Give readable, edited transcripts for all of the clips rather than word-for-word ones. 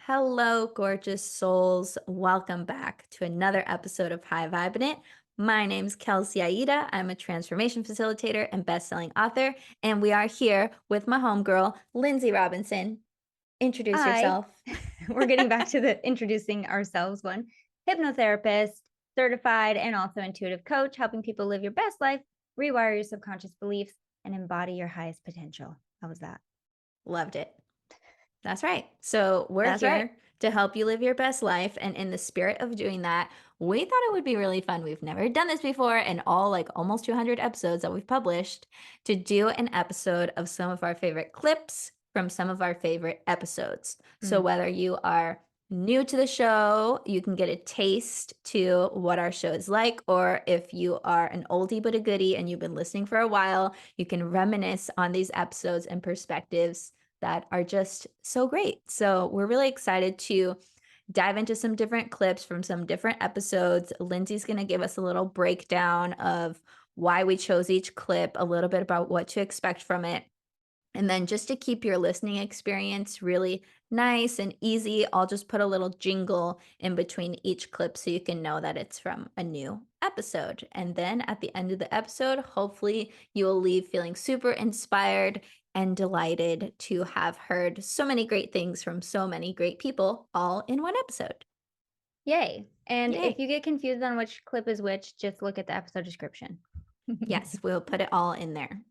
Hello, gorgeous souls. Welcome back to another episode of High Vibin It. My name's Kelsey Aida. I'm a transformation facilitator and best-selling author, and we are here with my homegirl, Lindsay Robinson. Introduce Hi. yourself. We're getting back to the introducing ourselves one. Hypnotherapist, certified, and also intuitive coach, helping people live your best life, rewire your subconscious beliefs, and embody your highest potential. How was that? Loved it. That's right. So we're That's right. here to help you live your best life. And in the spirit of doing that, we thought it would be really fun. We've never done this before in all like almost 200 episodes that we've published to do an episode of some of our favorite clips from some of our favorite episodes. So Mm. whether you are new to the show, you can get a taste to what our show is like, or if you are an oldie but a goodie and you've been listening for a while, you can reminisce on these episodes and perspectives that are just so great. So we're really excited to dive into some different clips from some different episodes. Lindsay's going to give us a little breakdown of why we chose each clip, a little bit about what to expect from it. And then just to keep your listening experience really nice and easy, I'll just put a little jingle in between each clip so you can know that it's from a new episode. And then at the end of the episode, hopefully you will leave feeling super inspired and delighted to have heard so many great things from so many great people all in one episode. Yay. And if Yay. you get confused on which clip is which, just look at the episode description. Yes, we'll put it all in there.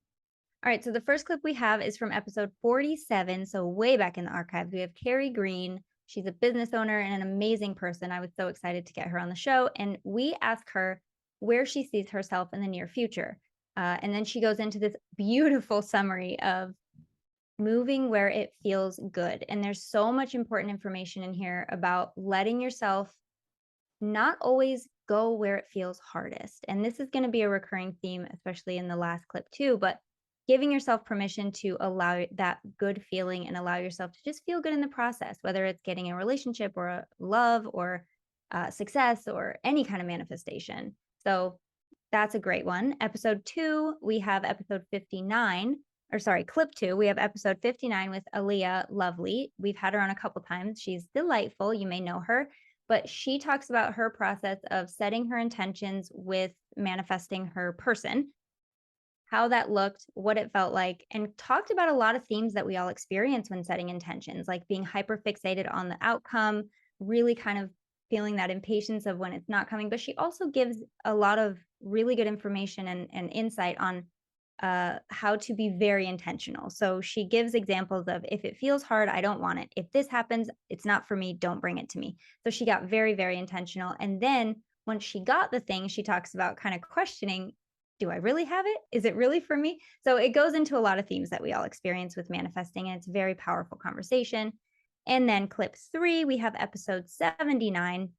All right, so the first clip we have is from episode 47, so way back in the archives. We have Carrie Green. She's a business owner and an amazing person. I was so excited to get her on the show. And we ask her where she sees herself in the near future. And then she goes into this beautiful summary of moving where it feels good. And there's so much important information in here about letting yourself not always go where it feels hardest. And this is going to be a recurring theme, especially in the last clip too, but giving yourself permission to allow that good feeling and allow yourself to just feel good in the process, whether it's getting a relationship or a love or success or any kind of manifestation. So that's a great one. Episode 2, we have episode 59, or sorry, clip 2, we have episode 59 with Alea Lovely. We've had her on a couple times. She's delightful. You may know her, but she talks about her process of setting her intentions with manifesting her person, how that looked, what it felt like, and talked about a lot of themes that we all experience when setting intentions, like being hyper fixated on the outcome, really kind of feeling that impatience of when it's not coming. But she also gives a lot of really good information and insight on how to be very intentional. So she gives examples of if it feels hard, I don't want it. If this happens, it's not for me. Don't bring it to me. So she got very, very intentional. And then once she got the thing, she talks about kind of questioning, do I really have it? Is it really for me? So it goes into a lot of themes that we all experience with manifesting, and it's a very powerful conversation. And then clip 3, we have episode 79,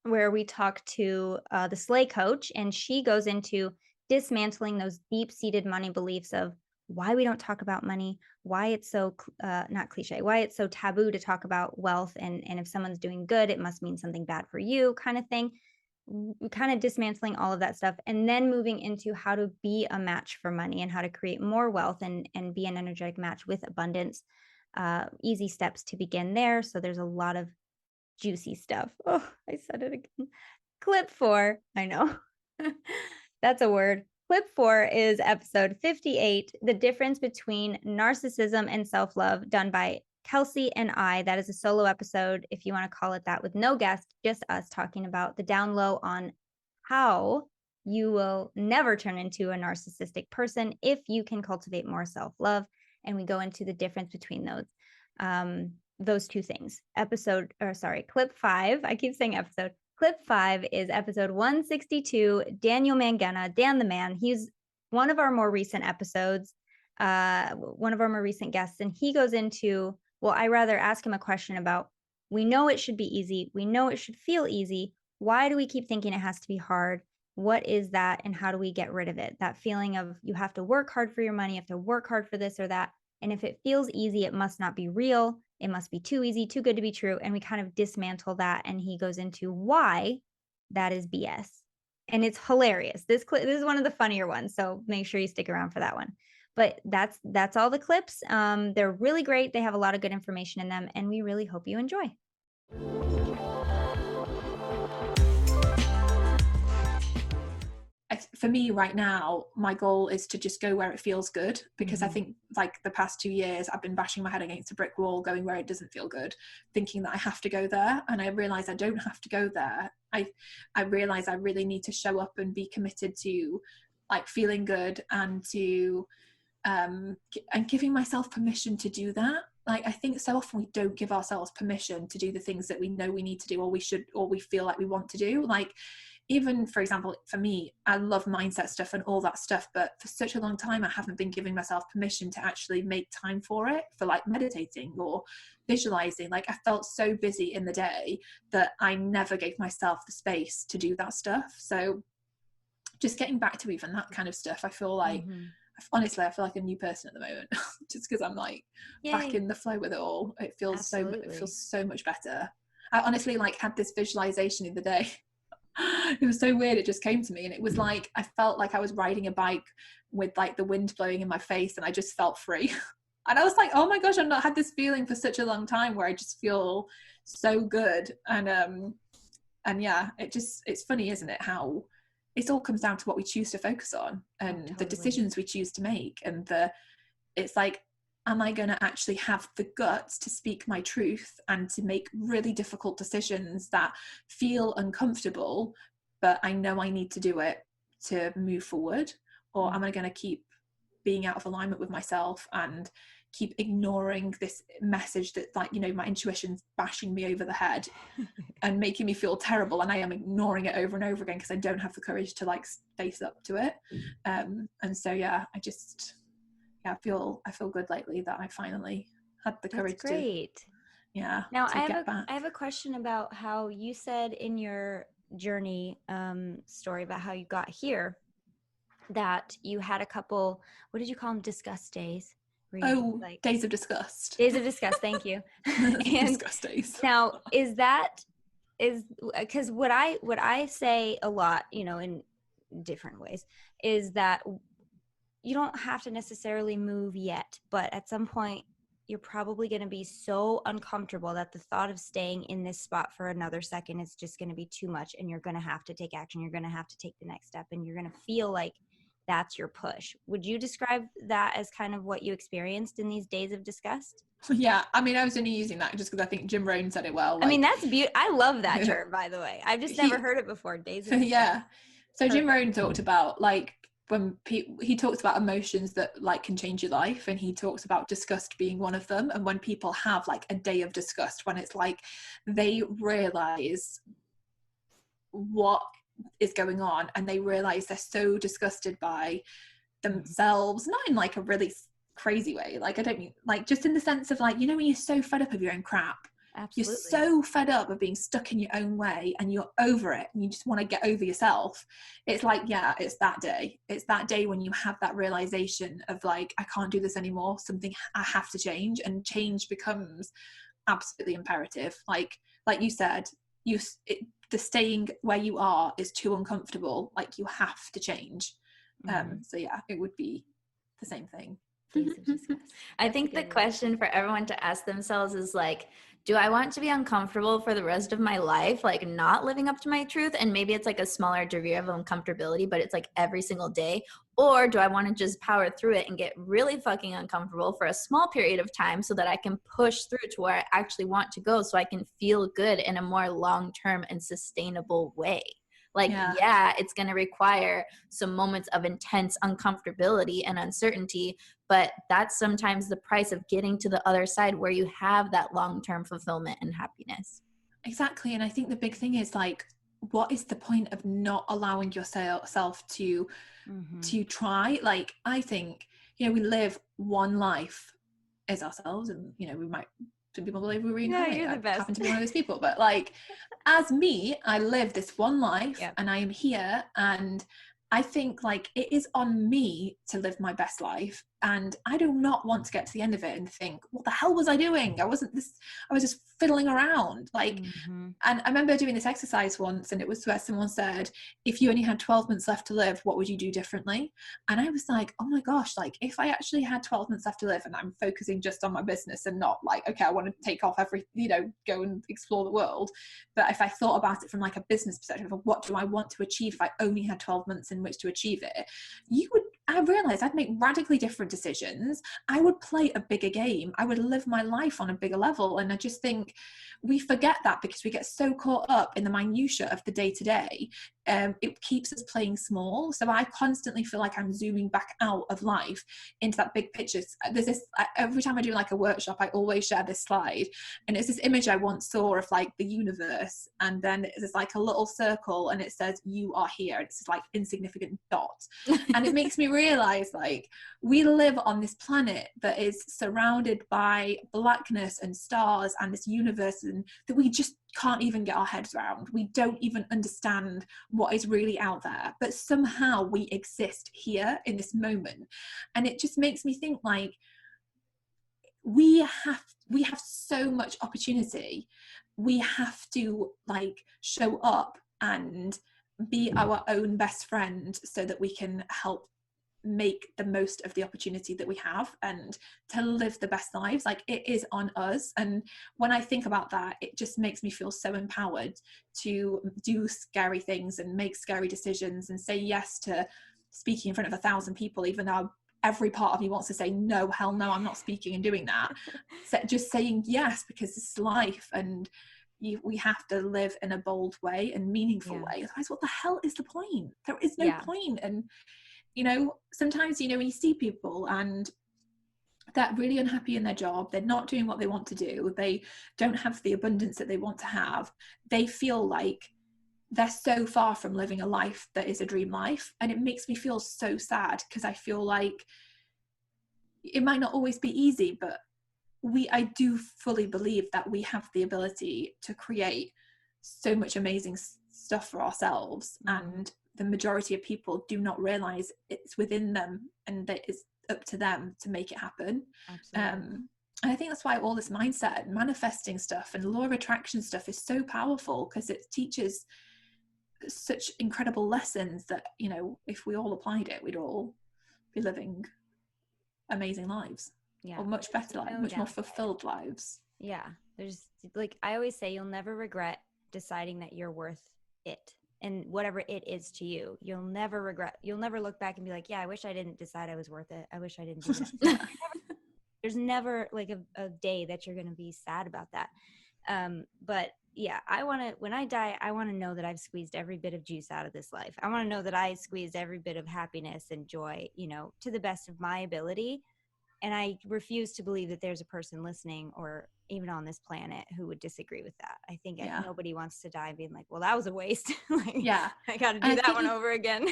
where we talk to the Slay coach, and she goes into dismantling those deep seated money beliefs of why we don't talk about money, why it's so not cliche, why it's so taboo to talk about wealth, and if someone's doing good, it must mean something bad for you, kind of thing. Kind of dismantling all of that stuff, and then moving into how to be a match for money and how to create more wealth and be an energetic match with abundance. Easy steps to begin there. So there's a lot of juicy stuff. Oh, I said it again. Clip 4, I know. That's a word. Clip 4 is episode 58, The Difference Between Narcissism and Self-Love, done by Kelsey and I. That is a solo episode, if you want to call it that, with no guest, just us talking about the down low on how you will never turn into a narcissistic person if you can cultivate more self-love. And we go into the difference between those two things. Clip 5. I keep saying episode. Clip 5 is episode 162, Daniel Mangena, Dan the Man. He's one of our more recent episodes, one of our more recent guests. And he goes into, well, I rather ask him a question about, we know it should be easy. We know it should feel easy. Why do we keep thinking it has to be hard? What is that? And how do we get rid of it? That feeling of you have to work hard for your money, you have to work hard for this or that. And if it feels easy, it must not be real. It must be too easy, too good to be true. And we kind of dismantle that. And he goes into why that is BS. And it's hilarious. This is one of the funnier ones. So make sure you stick around for that one. But that's all the clips. They're really great. They have a lot of good information in them, and we really hope you enjoy. For me right now, my goal is to just go where it feels good, because I think like the past 2 years I've been bashing my head against a brick wall, going where it doesn't feel good, thinking that I have to go there, and I realize I don't have to go there. I realize I really need to show up and be committed to like feeling good, and to and giving myself permission to do that. Like I think so often we don't give ourselves permission to do the things that we know we need to do, or we should, or we feel like we want to do. Like even for example, for me, I love mindset stuff and all that stuff, but for such a long time I haven't been giving myself permission to actually make time for it, for like meditating or visualizing. Like I felt so busy in the day that I never gave myself the space to do that stuff. So just getting back to even that kind of stuff, I feel like honestly I feel like a new person at the moment just because I'm like back Yay. in the flow with it all. It feels Absolutely. so much better. I honestly like had this visualization the other day. It was so weird, it just came to me, and it was like I felt like I was riding a bike with like the wind blowing in my face, and I just felt free. And I was like, oh my gosh, I've not had this feeling for such a long time where I just feel so good. And yeah, it's funny, isn't it, how it all comes down to what we choose to focus on, and the Totally. decisions we choose to make, and it's like, am I going to actually have the guts to speak my truth and to make really difficult decisions that feel uncomfortable, but I know I need to do it to move forward? Or am I going to keep being out of alignment with myself and keep ignoring this message that, like, you know, my intuition's bashing me over the head and making me feel terrible, and I am ignoring it over and over again because I don't have the courage to like face up to it. And so yeah, I feel good lately that I finally had the courage That's great. Now to get back. I have a question about how you said in your journey story about how you got here that you had a couple, what did you call them, disgust days? Like Days of disgust. days of disgust. Thank you. And Disgust days. now because what I say a lot, you know, in different ways, is that you don't have to necessarily move yet, but at some point you're probably going to be so uncomfortable that the thought of staying in this spot for another second is just going to be too much, and you're going to have to take action. You're going to have to take the next step, and you're going to feel like that's your push. Would you describe that as kind of what you experienced in these days of disgust? Yeah, I mean, I was only using that just because I think Jim Rohn said it well. I mean, like, that's beautiful. I love that term, by the way. I've just never heard it before. Days of disgust. Yeah. So Jim Perfect. Rohn talked about like when he talks about emotions that like can change your life, and he talks about disgust being one of them. And when people have like a day of disgust, when it's like they realize what is going on and they realize they're so disgusted by themselves, not in like a really crazy way, like I don't mean like, just in the sense of like, you know, when you're so fed up of your own crap. Absolutely. You're so fed up of being stuck in your own way, and you're over it, and you just want to get over yourself. It's like, yeah, it's that day when you have that realization of like, I can't do this anymore, something, I have to change, and change becomes absolutely imperative. Like you said, the staying where you are is too uncomfortable, like you have to change. So yeah, it would be the same thing. I think the question for everyone to ask themselves is like, do I want to be uncomfortable for the rest of my life, like not living up to my truth? And maybe it's like a smaller degree of uncomfortability, but it's like every single day. Or do I want to just power through it and get really fucking uncomfortable for a small period of time so that I can push through to where I actually want to go, so I can feel good in a more long-term and sustainable way? Like, yeah, it's going to require some moments of intense uncomfortability and uncertainty, but that's sometimes the price of getting to the other side where you have that long-term fulfillment and happiness. Exactly. And I think the big thing is like, what is the point of not allowing yourself to try? Like, I think, you know, we live one life as ourselves, and you know, some people believe we reincarnate. You're the best. I happen to be one of those people, but like, as me, I live this one life, and I am here, and I think like it is on me to live my best life, And I do not want to get to the end of it and think, what the hell was I doing? I was just fiddling around. Like, and I remember doing this exercise once, and it was where someone said, if you only had 12 months left to live, what would you do differently? And I was like, oh my gosh, like if I actually had 12 months left to live and I'm focusing just on my business and not like, okay, I want to take off go and explore the world. But if I thought about it from like a business perspective of what do I want to achieve if I only had 12 months in which to achieve it, I realized I'd make radically different decisions. I would play a bigger game. I would live my life on a bigger level. And I just think we forget that because we get so caught up in the minutiae of the day to day. It keeps us playing small. So I constantly feel like I'm zooming back out of life into that big picture. There's this, every time I do like a workshop, I always share this slide. And it's this image I once saw of like the universe. And then there's like a little circle and it says, you are here. It's just like insignificant dot. And it makes me realize like we live on this planet that is surrounded by blackness and stars and this universe and that we just can't even get our heads around. We don't even understand what is really out there, but somehow we exist here in this moment. And it just makes me think like we have so much opportunity. We have to like show up and be our own best friend so that we can help make the most of the opportunity that we have and to live the best lives. Like it is on us. And when I think about that, it just makes me feel so empowered to do scary things and make scary decisions and say yes to speaking in front of 1,000 people, even though every part of me wants to say no, hell no, I'm not speaking and doing that. So just saying yes because it's life, and we have to live in a bold way and meaningful way. Otherwise, what the hell is the point? There is no point. And sometimes, when you see people and they're really unhappy in their job, they're not doing what they want to do, they don't have the abundance that they want to have, they feel like they're so far from living a life that is a dream life. And it makes me feel so sad because I feel like it might not always be easy, but I do fully believe that we have the ability to create so much amazing stuff for ourselves. And the majority of people do not realize it's within them and that it's up to them to make it happen. And I think that's why all this mindset and manifesting stuff and law of attraction stuff is so powerful, because it teaches such incredible lessons that, if we all applied it, we'd all be living amazing lives, or much better lives, much more fulfilled lives. There's like, I always say, you'll never regret deciding that you're worth it. And whatever it is to you, you'll never regret. You'll never look back and be like, I wish I didn't decide I was worth it. I wish I didn't do that. There's never like a day that you're going to be sad about that. But when I die, I want to know that I've squeezed every bit of juice out of this life. I want to know that I squeezed every bit of happiness and joy, to the best of my ability. And I refuse to believe that there's a person listening or even on this planet who would disagree with that. I think nobody wants to die being like, well, that was a waste. I got to do that one over again.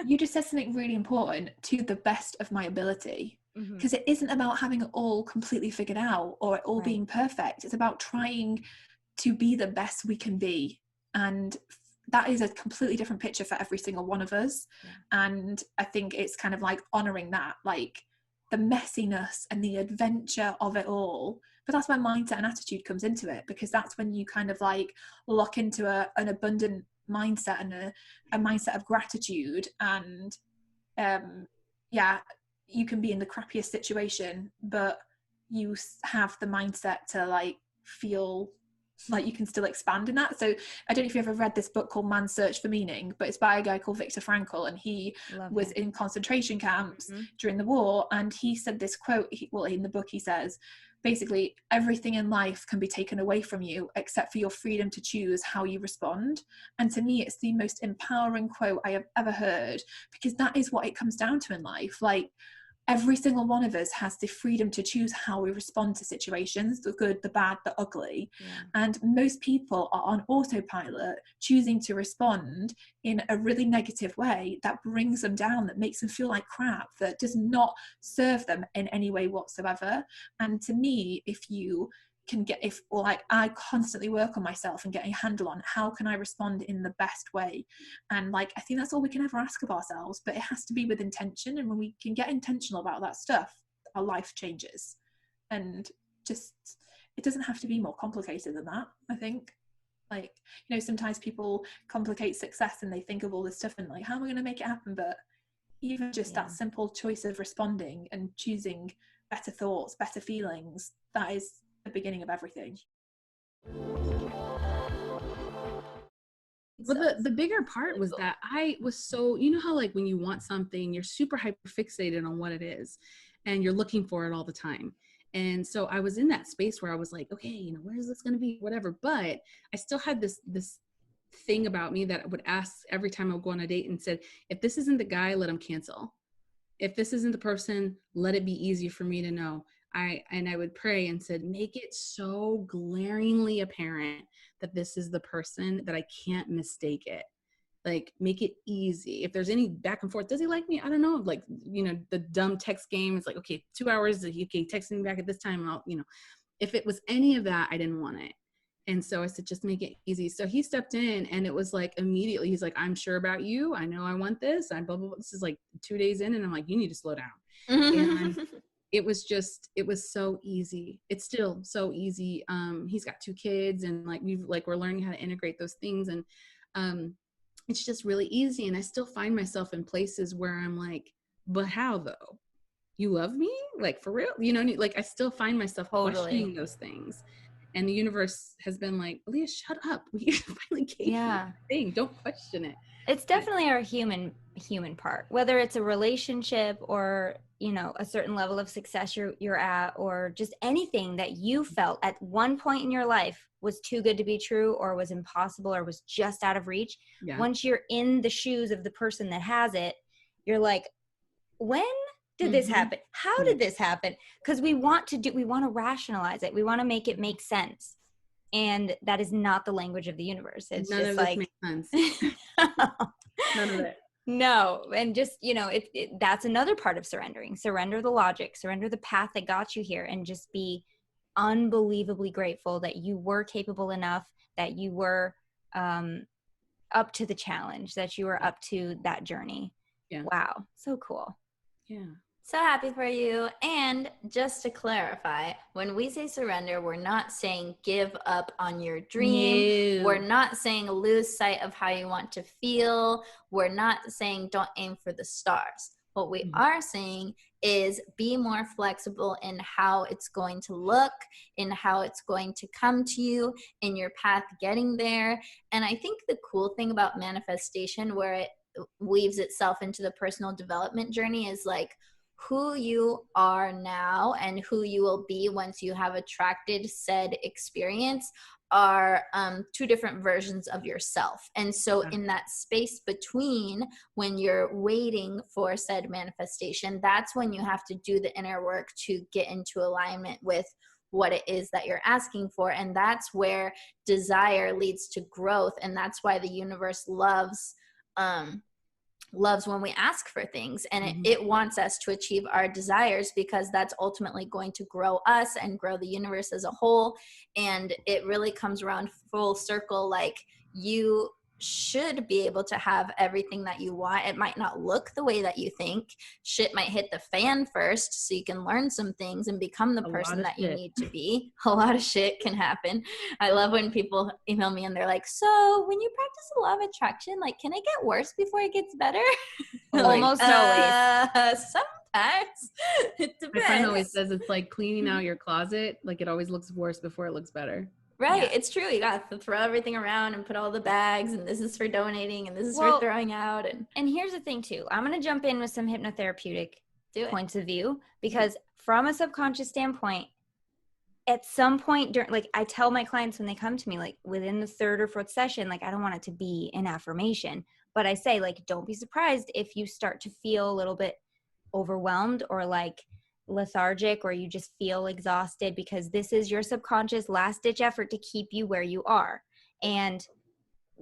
You just said something really important, to the best of my ability, because it isn't about having it all completely figured out or it all being perfect. It's about trying to be the best we can be. And that is a completely different picture for every single one of us. And I think it's kind of like honoring that, like the messiness and the adventure of it all. But that's where mindset and attitude comes into it, because that's when you kind of like lock into an abundant mindset and a mindset of gratitude. And you can be in the crappiest situation, but you have the mindset to like feel like you can still expand in that. So I don't know if you've ever read this book called Man's Search for Meaning, but it's by a guy called Viktor Frankl, and he was in concentration camps during the war. And he said this quote, in the book he says, basically, everything in life can be taken away from you except for your freedom to choose how you respond. And to me, it's the most empowering quote I have ever heard, because that is what it comes down to in life. Like, every single one of us has the freedom to choose how we respond to situations, the good, the bad, the ugly. And most people are on autopilot, choosing to respond in a really negative way that brings them down, that makes them feel like crap, that does not serve them in any way whatsoever. And to me, if you can get, if like I constantly work on myself and getting a handle on how can I respond in the best way. And like I think that's all we can ever ask of ourselves, but it has to be with intention. And when we can get intentional about that stuff, our life changes. And just, it doesn't have to be more complicated than that, I think. Like, you know, sometimes people complicate success and they think of all this stuff and like, how am I going to make it happen? But even just that simple choice of responding and choosing better thoughts, better feelings, that is the beginning of everything. But the bigger part was that I was so, you know how like when you want something, you're super hyper fixated on what it is and you're looking for it all the time. And so I was in that space where I was like, okay, you know, where is this going to be? Whatever. But I still had this thing about me that I would ask every time I would go on a date and said, if this isn't the guy, let him cancel. If this isn't the person, let it be easy for me to know. I would pray and said, make it so glaringly apparent that this is the person that I can't mistake it. Like, make it easy. If there's any back and forth, does he like me? I don't know. Like, you know, the dumb text game. It's like, okay, 2 hours, okay, texting me back at this time. And I'll, you know, if it was any of that, I didn't want it. And so I said, just make it easy. So he stepped in and it was like immediately, he's like, I'm sure about you. I know I want this. I blah, blah, blah. This is like 2 days in. And I'm like, you need to slow down. And it was so easy. It's still so easy. He's got 2 kids and like, we're learning how to integrate those things. And, it's just really easy. And I still find myself in places where I'm like, but how though? You love me? Like for real? You know, like I still find myself questioning those things. And the universe has been like, Alea, shut up. We finally gave you the thing. Don't question it. It's definitely our human part, whether it's a relationship or, you know, a certain level of success you're at, or just anything that you felt at one point in your life was too good to be true or was impossible or was just out of reach. Yeah. Once you're in the shoes of the person that has it, you're like, when did this happen? How did this happen? Because we want to rationalize it. We want to make it make sense. And that is not the language of the universe. It's None just of like, this makes sense. None of it. No. And just, you know, that's another part of surrendering. Surrender the logic, surrender the path that got you here, and just be unbelievably grateful that you were capable enough, that you were up to the challenge, that you were up to that journey. Yeah. Wow. So cool. Yeah. So happy for you. And just to clarify, when we say surrender, we're not saying give up on your dream. No. We're not saying lose sight of how you want to feel. We're not saying don't aim for the stars. What we are saying is be more flexible in how it's going to look, in how it's going to come to you, in your path getting there. And I think the cool thing about manifestation, where it weaves itself into the personal development journey, is like who you are now and who you will be once you have attracted said experience are 2 different versions of yourself. And so in that space between when you're waiting for said manifestation, that's when you have to do the inner work to get into alignment with what it is that you're asking for. And that's where desire leads to growth. And that's why the universe loves when we ask for things, and it wants us to achieve our desires, because that's ultimately going to grow us and grow the universe as a whole. And it really comes around full circle. Like, you should be able to have everything that you want. It might not look the way that you think. Shit might hit the fan first, so you can learn some things and become the person that you need to be. A lot of shit can happen. I love when people email me and they're like, so when you practice the law of attraction, like, can it get worse before it gets better? Almost always. Sometimes. It depends. My friend always says it's like cleaning out your closet. Like, it always looks worse before it looks better. Right. Yeah. It's true. You got to throw everything around and put all the bags, and this is for donating and this is for throwing out. And here's the thing too. I'm going to jump in with some hypnotherapeutic points of view, because from a subconscious standpoint, at some point during, like, I tell my clients when they come to me, like within the 3rd or 4th session, like, I don't want it to be an affirmation, but I say, like, don't be surprised if you start to feel a little bit overwhelmed or like lethargic, or you just feel exhausted, because this is your subconscious last ditch effort to keep you where you are. And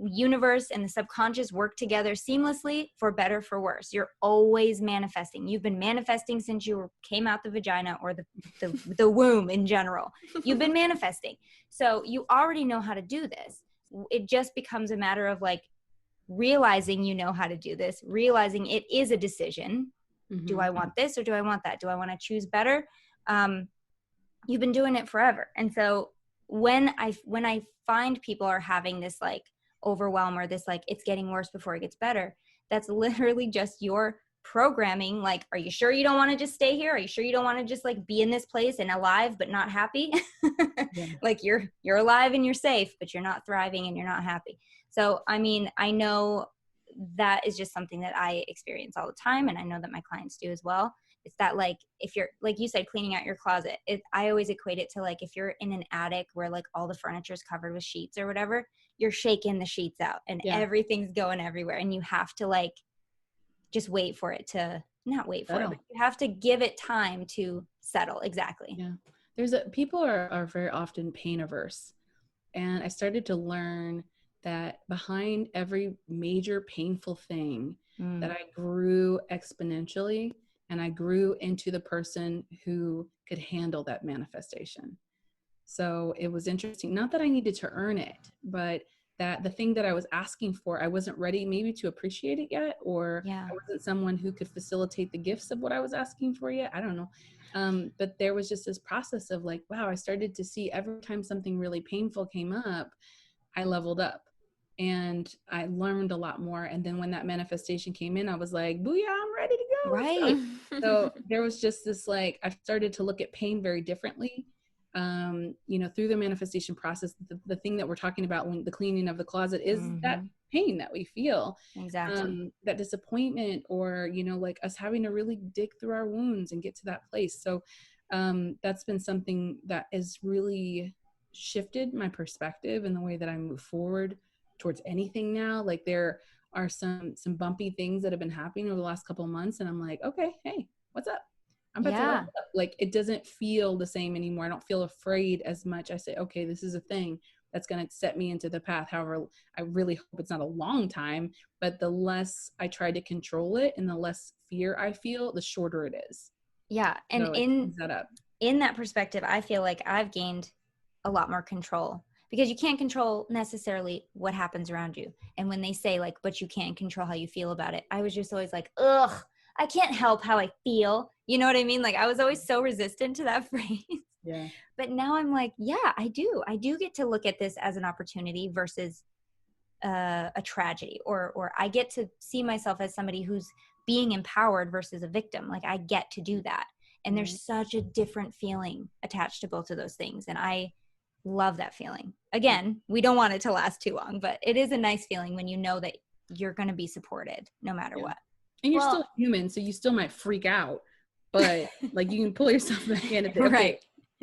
universe and the subconscious work together seamlessly for better, for worse. You're always manifesting. You've been manifesting since you came out the vagina or the womb in general. You've been manifesting. So you already know how to do this. It just becomes a matter of like realizing you know how to do this, realizing it is a decision. Do I want this or do I want that? Do I want to choose better? You've been doing it forever. And so when I find people are having this like overwhelm or this like it's getting worse before it gets better, that's literally just your programming. Like, are you sure you don't want to just stay here? Are you sure you don't want to just like be in this place and alive but not happy? Like you're alive and you're safe, but you're not thriving and you're not happy. So I mean, I know that is just something that I experience all the time, and I know that my clients do as well. It's that like if you're, like you said, cleaning out your closet, I always equate it to like if you're in an attic where like all the furniture is covered with sheets or whatever, you're shaking the sheets out and everything's going everywhere, and you have to like just wait for it to not wait for it, but you have to give it time to settle. Exactly. Yeah. People are very often pain averse, and I started to learn that behind every major painful thing that I grew exponentially, and I grew into the person who could handle that manifestation. So it was interesting, not that I needed to earn it, but that the thing that I was asking for, I wasn't ready maybe to appreciate it yet, or I wasn't someone who could facilitate the gifts of what I was asking for yet. I don't know. But there was just this process of like, wow, I started to see every time something really painful came up, I leveled up and I learned a lot more. And then when that manifestation came in, I was like, booyah, I'm ready to go. Right. So there was just this, like, I started to look at pain very differently. Through the manifestation process, the thing that we're talking about when the cleaning of the closet is that pain that we feel, exactly, that disappointment, or, like us having to really dig through our wounds and get to that place. So that's been something that has really shifted my perspective and the way that I move forward towards anything now. Like there are some bumpy things that have been happening over the last couple of months, and I'm like, okay, hey, what's up? I'm about to level up. Like it doesn't feel the same anymore. I don't feel afraid as much. I say, okay, this is a thing that's going to set me into the path. However, I really hope it's not a long time, but the less I try to control it and the less fear I feel, the shorter it is. Yeah. And so in that perspective, I feel like I've gained a lot more control, because you can't control necessarily what happens around you. And when they say like, but you can't control how you feel about it, I was just always like, ugh, I can't help how I feel. You know what I mean? Like I was always so resistant to that phrase. Yeah. But now I'm like, yeah, I do get to look at this as an opportunity versus a tragedy, or I get to see myself as somebody who's being empowered versus a victim. Like I get to do that. And there's such a different feeling attached to both of those things. And I love that feeling. Again, we don't want it to last too long, but it is a nice feeling when you know that you're going to be supported no matter what. And you're still human, so you still might freak out, but like you can pull yourself back in and say, okay,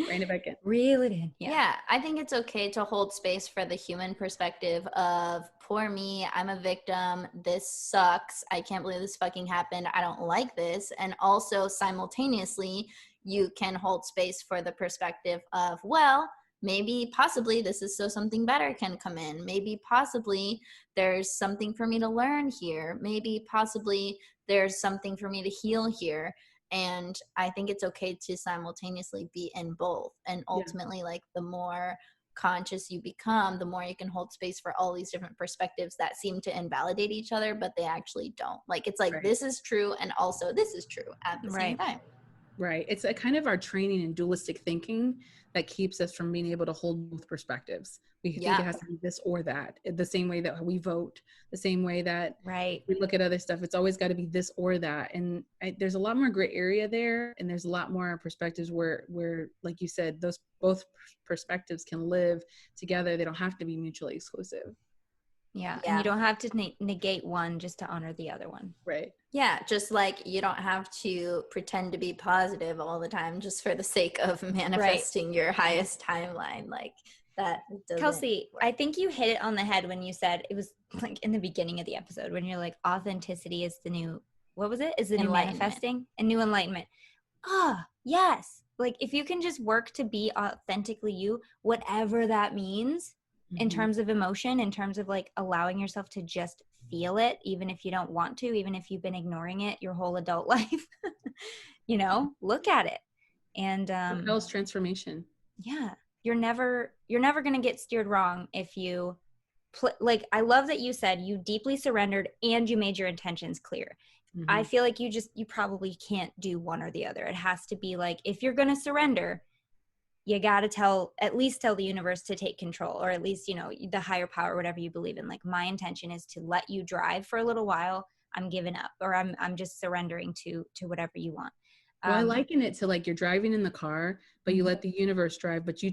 rein it back in. Reel it in. Yeah, I think it's okay to hold space for the human perspective of, poor me, I'm a victim, this sucks, I can't believe this fucking happened, I don't like this. And also simultaneously, you can hold space for the perspective of, well, maybe possibly this is so something better can come in. Maybe possibly there's something for me to learn here. Maybe possibly there's something for me to heal here. And I think it's okay to simultaneously be in both. And ultimately, like the more conscious you become, the more you can hold space for all these different perspectives that seem to invalidate each other, but they actually don't. Like it's like this is true and also this is true at the same time. Right. It's a kind of our training in dualistic thinking that keeps us from being able to hold both perspectives. We think it has to be this or that, the same way that we vote, the same way that we look at other stuff. It's always got to be this or that. And there's a lot more gray area there. And there's a lot more perspectives where, like you said, those both perspectives can live together. They don't have to be mutually exclusive. Yeah. And you don't have to negate one just to honor the other one. Right. Yeah. Just like you don't have to pretend to be positive all the time just for the sake of manifesting your highest timeline. Like that doesn't Kelsey, work. I think you hit it on the head when you said, it was like in the beginning of the episode when you're like, authenticity is the new, what was it? Is the new manifesting and new enlightenment. Yes. Like if you can just work to be authentically you, whatever that means, in terms of emotion, in terms of like allowing yourself to just feel it, even if you don't want to, even if you've been ignoring it your whole adult life. Look at it. And propels transformation. yeah, you're never going to get steered wrong if you like, I love that you said you deeply surrendered and you made your intentions clear. I feel like you probably can't do one or the other. It has to be like, if you're going to surrender, you got to at least tell the universe to take control, or at least, the higher power, whatever you believe in. Like, my intention is to let you drive for a little while. I'm giving up, or I'm just surrendering to whatever you want. Well, I liken it to like you're driving in the car, but you let the universe drive, but you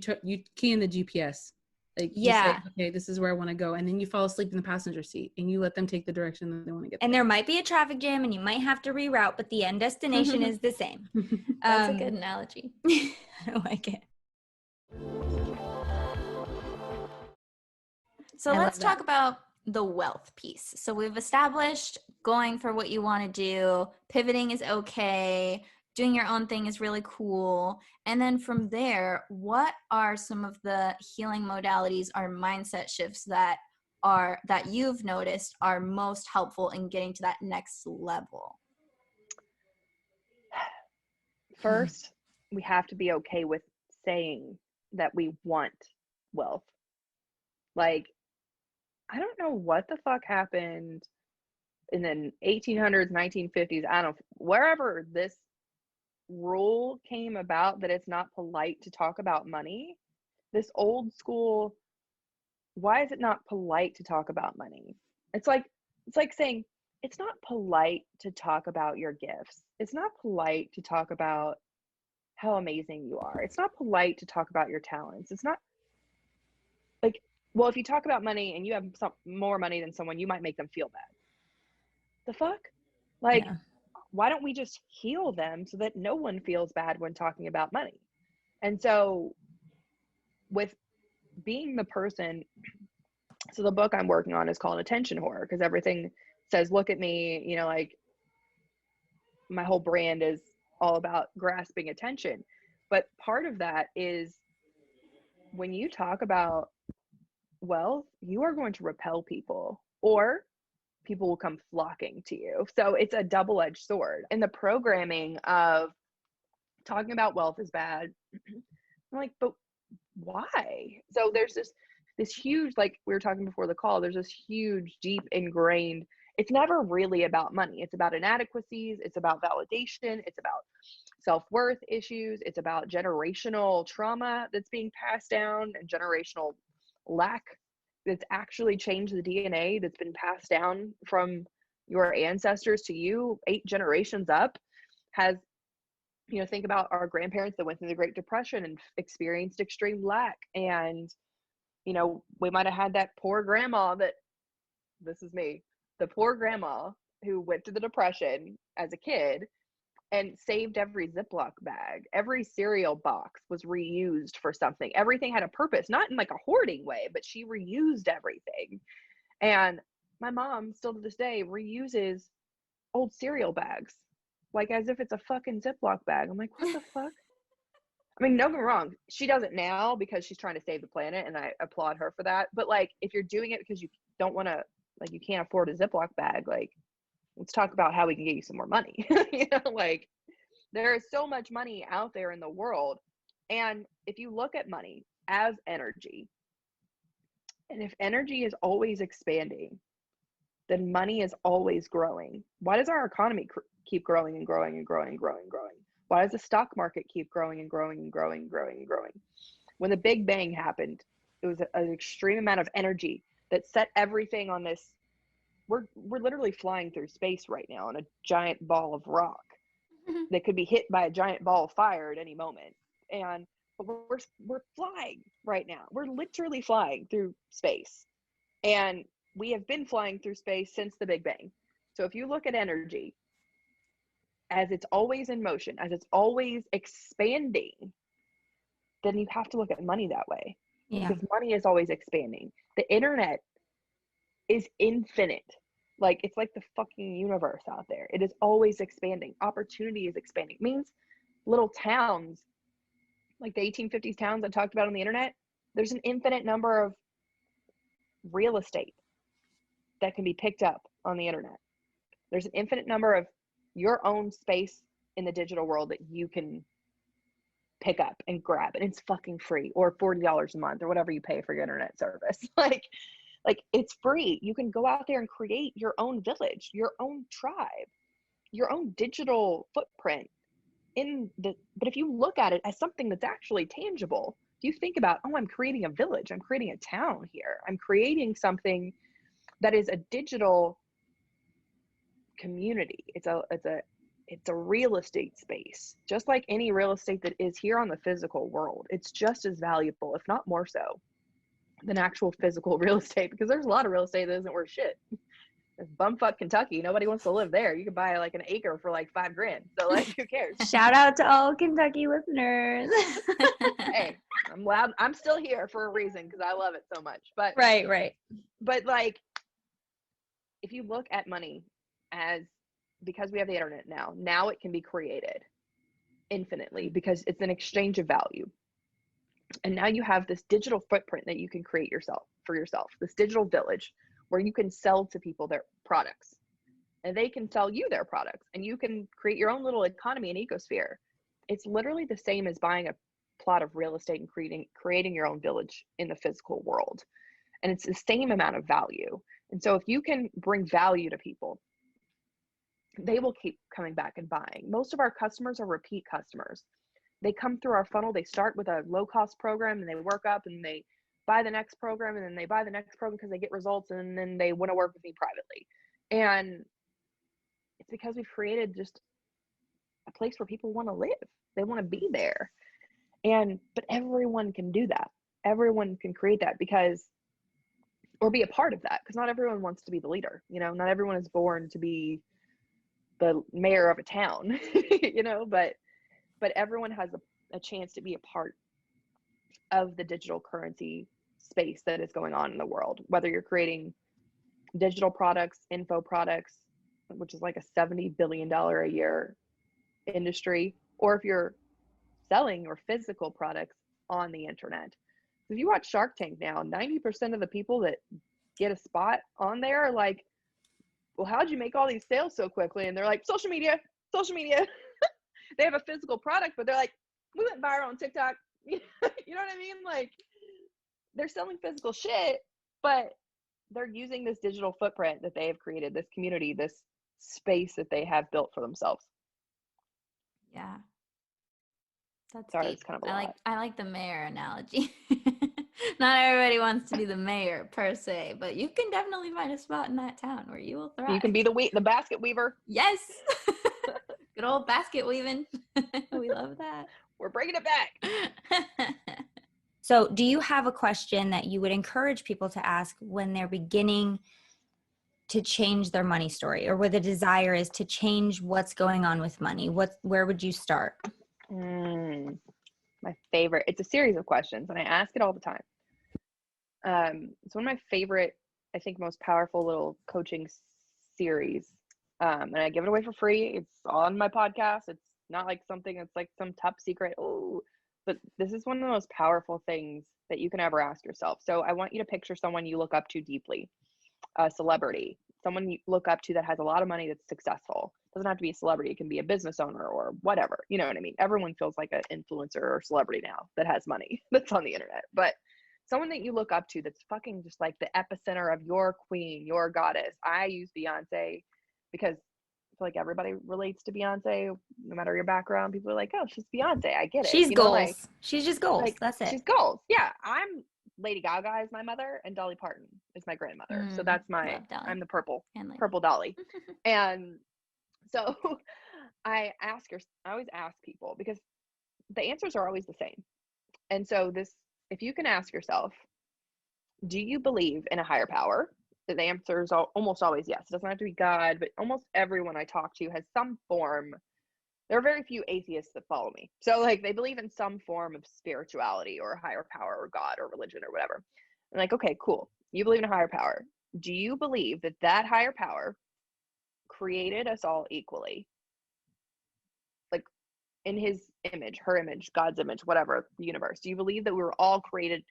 key in the GPS. Like, you say, okay, this is where I want to go. And then you fall asleep in the passenger seat and you let them take the direction that they want to get. And there might be a traffic jam and you might have to reroute, but the end destination is the same. That's a good analogy. I like it. So let's talk about the wealth piece. So we've established going for what you want to do, pivoting is okay, doing your own thing is really cool. And then from there, what are some of the healing modalities or mindset shifts that you've noticed are most helpful in getting to that next level? First, we have to be okay with saying that we want wealth. Like, I don't know what the fuck happened in the 1800s, 1950s, I don't know, wherever this rule came about that it's not polite to talk about money. This old school, why is it not polite to talk about money? It's like saying it's not polite to talk about your gifts. It's not polite to talk about how amazing you are. It's not polite to talk about your talents. It's not like, well, if you talk about money and you have some more money than someone, you might make them feel bad. The fuck? Like, why don't we just heal them so that no one feels bad when talking about money? And so with being the person, so the book I'm working on is called Attention Whore, because everything says, look at me, like my whole brand is all about grasping attention. But part of that is when you talk about wealth, you are going to repel people, or people will come flocking to you. So it's a double-edged sword. And the programming of talking about wealth is bad. I'm like, but why? So there's this huge, like we were talking before the call, there's this huge, deep ingrained, it's never really about money. It's about inadequacies. It's about validation. It's about self-worth issues. It's about generational trauma that's being passed down and generational lack that's actually changed the DNA that's been passed down from your ancestors to you 8 generations up. Has, think about our grandparents that went through the Great Depression and experienced extreme lack. And, we might have had that poor grandma this is me, the poor grandma who went through the Depression as a kid and saved every Ziploc bag. Every cereal box was reused for something. Everything had a purpose, not in like a hoarding way, but she reused everything. And my mom still to this day reuses old cereal bags, like as if it's a fucking Ziploc bag. I'm like, what the fuck? I mean, don't get me wrong, she does it now because she's trying to save the planet, and I applaud her for that. But like, if you're doing it because you don't want to, like, you can't afford a Ziploc bag, like, let's talk about how we can get you some more money. Like, there is so much money out there in the world. And if you look at money as energy, and if energy is always expanding, then money is always growing. Why does our economy keep growing and growing and growing and growing and growing? Why does the stock market keep growing and growing and growing and growing and growing? When the Big Bang happened, it was an extreme amount of energy that set everything on this. We're literally flying through space right now on a giant ball of rock that could be hit by a giant ball of fire at any moment. But we're flying right now. We're literally flying through space. And we have been flying through space since the Big Bang. So if you look at energy as it's always in motion, as it's always expanding, then you have to look at money that way. Yeah. Because money is always expanding. The internet is infinite. Like, it's like the fucking universe out there. It is always expanding. Opportunity is expanding. It means little towns, like the 1850s towns I talked about on the internet, there's an infinite number of real estate that can be picked up on the internet. There's an infinite number of your own space in the digital world that you can pick up and grab, and it's fucking free, or $40 a month, or whatever you pay for your internet service. Like it's free. You can go out there and create your own village, your own tribe, your own digital footprint but if you look at it as something that's actually tangible, you think about, oh, I'm creating a village, I'm creating a town here, I'm creating something that is a digital community. It's a real estate space, just like any real estate that is here on the physical world. It's just as valuable, if not more so, than actual physical real estate, because there's a lot of real estate that isn't worth shit. It's bumfuck Kentucky. Nobody wants to live there. You could buy like an acre for like $5,000. So like, who cares? Shout out to all Kentucky listeners. Hey, I'm loud. I'm still here for a reason, because I love it so much. But Right. But like, if you look at money because we have the internet now it can be created infinitely, because it's an exchange of value. And now you have this digital footprint that you can create for yourself, this digital village where you can sell to people their products, and they can sell you their products, and you can create your own little economy and ecosphere. It's literally the same as buying a plot of real estate and creating your own village in the physical world. And it's the same amount of value. And so if you can bring value to people, they will keep coming back and buying. Most of our customers are repeat customers. They come through our funnel. They start with a low cost program, and they work up, and they buy the next program, and then they buy the next program because they get results, and then they want to work with me privately. And it's because we've created just a place where people want to live. They want to be there. But everyone can do that. Everyone can create that or be a part of that, because not everyone wants to be the leader. Not everyone is born to be the mayor of a town, but everyone has a chance to be a part of the digital currency space that is going on in the world, whether you're creating digital products, info products, which is like a $70 billion a year industry, or if you're selling your physical products on the internet. If you watch Shark Tank now, 90% of the people that get a spot on there are like, well, how'd you make all these sales so quickly? And they're like, social media. They have a physical product, but they're like, we went viral on TikTok. You know what I mean? Like, they're selling physical shit, but they're using this digital footprint that they have created, this community, this space that they have built for themselves. Yeah. That's Sorry, deep. it's kind of a lot. I like the mayor analogy. Not everybody wants to be the mayor per se, but you can definitely find a spot in that town where you will thrive. You can be the basket weaver. Yes. Good old basket weaving. We love that. We're bringing it back. So do you have a question that you would encourage people to ask when they're beginning to change their money story, or where the desire is to change what's going on with money? Where would you start? My favorite. It's a series of questions, and I ask it all the time. It's one of my favorite, I think, most powerful little coaching series. And I give it away for free. It's on my podcast. It's not like something that's like some top secret. Oh, but this is one of the most powerful things that you can ever ask yourself. So I want you to picture someone you look up to deeply, a celebrity, someone you look up to that has a lot of money, that's successful. It doesn't have to be a celebrity. It can be a business owner or whatever. You know what I mean? Everyone feels like an influencer or celebrity now that has money that's on the internet. But someone that you look up to that's fucking just like the epicenter of your queen, your goddess. I use Beyonce because I feel like everybody relates to Beyonce, no matter your background. People are like, oh, she's Beyonce. I get it. She's goals. Like, she's just goals. Like, that's it. She's goals. Yeah. I'm Lady Gaga is my mother, and Dolly Parton is my grandmother. So that's I'm the purple Dolly. And so I always ask people, because the answers are always the same. And so if you can ask yourself, do you believe in a higher power? The answer is almost always yes. It doesn't have to be God, but almost everyone I talk to has some form. There are very few atheists that follow me. So like they believe in some form of spirituality or a higher power or God or religion or whatever. I'm like, okay, cool. You believe in a higher power. Do you believe that higher power created us all equally? Like in his image, her image, God's image, whatever, the universe. Do you believe that we were all created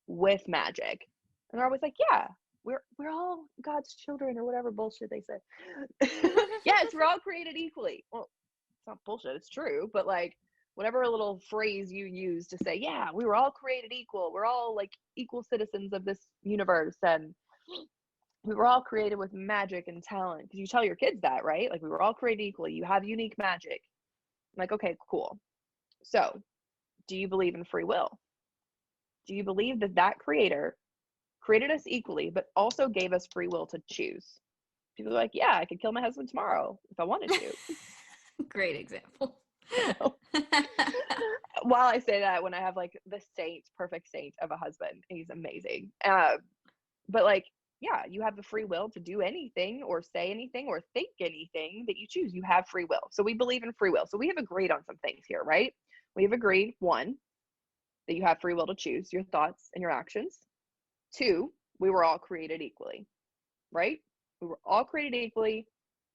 with magic? And they're always like, yeah, we're all God's children or whatever bullshit they say. Yes, we're all created equally. Well, it's not bullshit, it's true, but like whatever little phrase you use to say, yeah, we were all created equal. We're all like equal citizens of this universe, and we were all created with magic and talent. Because you tell your kids that, right? Like, we were all created equally. You have unique magic. I'm like, okay, cool. So, do you believe in free will? Do you believe that that creator created us equally, but also gave us free will to choose? People are like, yeah, I could kill my husband tomorrow if I wanted to. Great example. While I say that, when I have like the perfect saint of a husband, he's amazing. But like, yeah, you have the free will to do anything or say anything or think anything that you choose. You have free will. So we believe in free will. So we have agreed on some things here, right? We have agreed, 1, that you have free will to choose your thoughts and your actions. 2, we were all created equally, right? We were all created equally.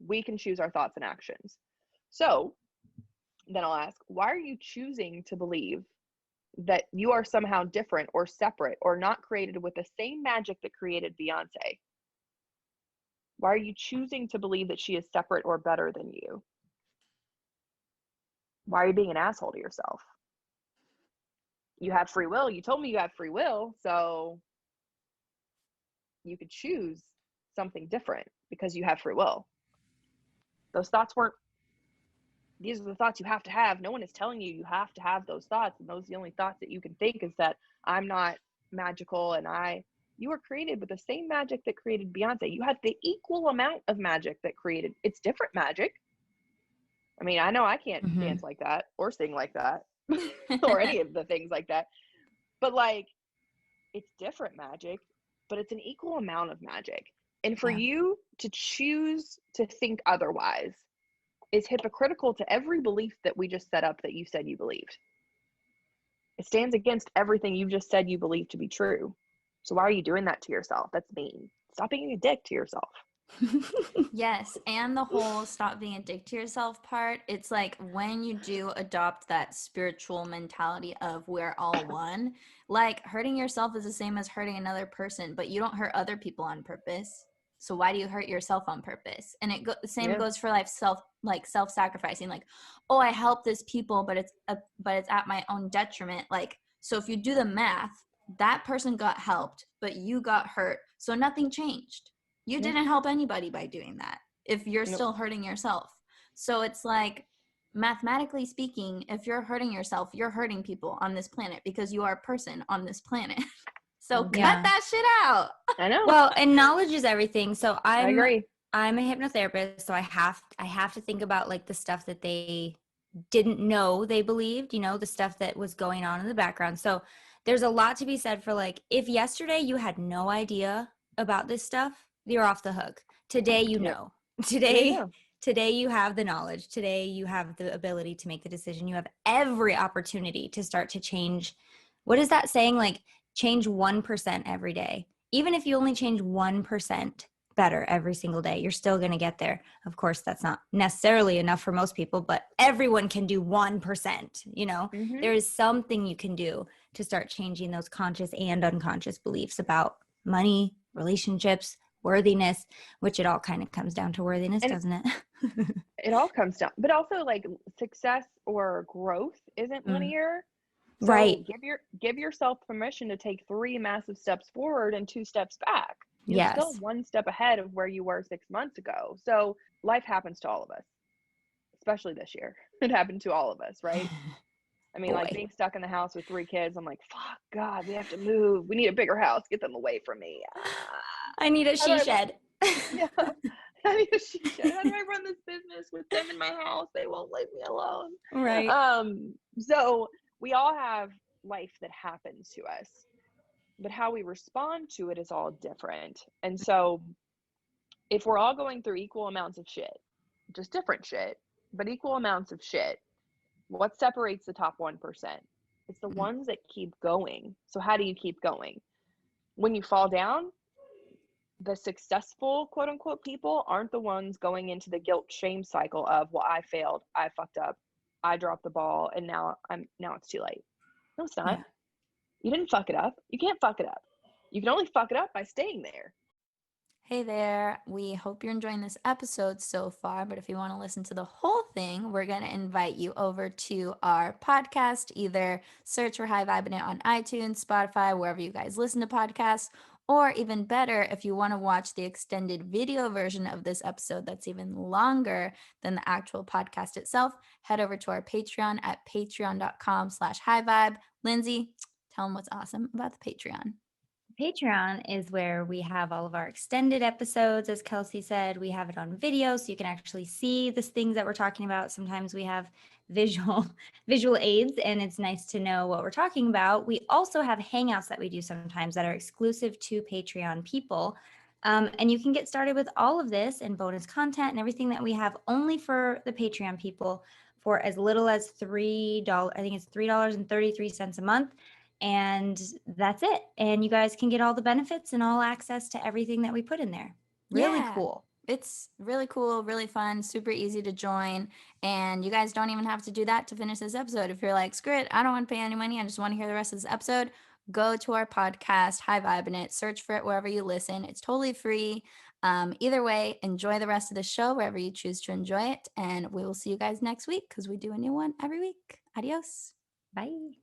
We can choose our thoughts and actions. So then I'll ask, why are you choosing to believe that you are somehow different or separate or not created with the same magic that created Beyonce? Why are you choosing to believe that she is separate or better than you? Why are you being an asshole to yourself? You have free will. You told me you have free will, so you could choose something different because you have free will. Those thoughts weren't, these are the thoughts you have to have. No one is telling you have to have those thoughts, and those are the only thoughts that you can think, is that I'm not magical, and you were created with the same magic that created Beyonce. You have the equal amount of magic that created, it's different magic. I mean, I know I can't dance like that or sing like that or any of the things like that, but like, it's different magic, but it's an equal amount of magic. And for you to choose to think otherwise is hypocritical to every belief that we just set up that you said you believed. It stands against everything you just said you believe to be true. So why are you doing that to yourself? That's mean. Stop being a dick to yourself. Yes, and the whole stop being a dick to yourself part, it's like when you do adopt that spiritual mentality of we're all one, like hurting yourself is the same as hurting another person, but you don't hurt other people on purpose. So why do you hurt yourself on purpose? And the same goes for life, self-sacrificing, like, oh, I help this people, but it's at my own detriment. Like, so if you do the math, that person got helped, but you got hurt. So nothing changed. You didn't help anybody by doing that if you're still hurting yourself. So it's like, mathematically speaking, if you're hurting yourself, you're hurting people on this planet because you are a person on this planet. So cut that shit out. I know. Well, and knowledge is everything. So I agree. I'm a hypnotherapist, so I have to think about like the stuff that they didn't know they believed, the stuff that was going on in the background. So there's a lot to be said for like, if yesterday you had no idea about this stuff, you're off the hook. Today you know. Today you have the knowledge. Today you have the ability to make the decision. You have every opportunity to start to change. What is that saying? Like, change 1% every day. Even if you only change 1% better every single day, you're still going to get there. Of course, that's not necessarily enough for most people, but everyone can do 1%. There is something you can do to start changing those conscious and unconscious beliefs about money, relationships, worthiness, which it all kind of comes down to worthiness, doesn't it? It all comes down, but also like success or growth isn't linear. So right. Give yourself permission to take 3 massive steps forward and 2 steps back. You're still 1 step ahead of where you were 6 months ago. So life happens to all of us, especially this year. It happened to all of us, right? I mean, like being stuck in the house with 3 kids, I'm like, fuck, God, we have to move. We need a bigger house. Get them away from me. I need a she shed. Yeah, I need a she shed. How do I run this business with them in my house? They won't leave me alone. Right. So we all have life that happens to us, but how we respond to it is all different. And so if we're all going through equal amounts of shit, just different shit, but equal amounts of shit, what separates the top 1%? It's the ones that keep going. So how do you keep going? When you fall down, the successful quote unquote people aren't the ones going into the guilt shame cycle of, well, I failed, I fucked up, I dropped the ball, and now it's too late. No, it's not. You didn't fuck it up. You can't fuck it up. You can only fuck it up by staying there. Hey there. We hope you're enjoying this episode so far, but if you want to listen to the whole thing, we're going to invite you over to our podcast. Either search for High Vibin It on iTunes, Spotify, wherever you guys listen to podcasts, or even better, if you want to watch the extended video version of this episode that's even longer than the actual podcast itself, head over to our Patreon at patreon.com/highvibe. Lindsay, tell them what's awesome about the Patreon. Patreon is where we have all of our extended episodes. As Kelsey said, we have it on video, so you can actually see the things that we're talking about. Sometimes we have visual aids, and it's nice to know what we're talking about. We also have hangouts that we do sometimes that are exclusive to Patreon people. And you can get started with all of this and bonus content and everything that we have only for the Patreon people for as little as $3. I think it's $3.33 a month. And that's it. And you guys can get all the benefits and all access to everything that we put in there. Really Yeah. cool. It's really cool, really fun, super easy to join. And you guys don't even have to do that to finish this episode. If you're like, screw it, I don't want to pay any money, I just want to hear the rest of this episode, go to our podcast, High Vibin It, search for it wherever you listen. It's totally free. Either way, enjoy the rest of the show wherever you choose to enjoy it. And we will see you guys next week because we do a new one every week. Adios. Bye.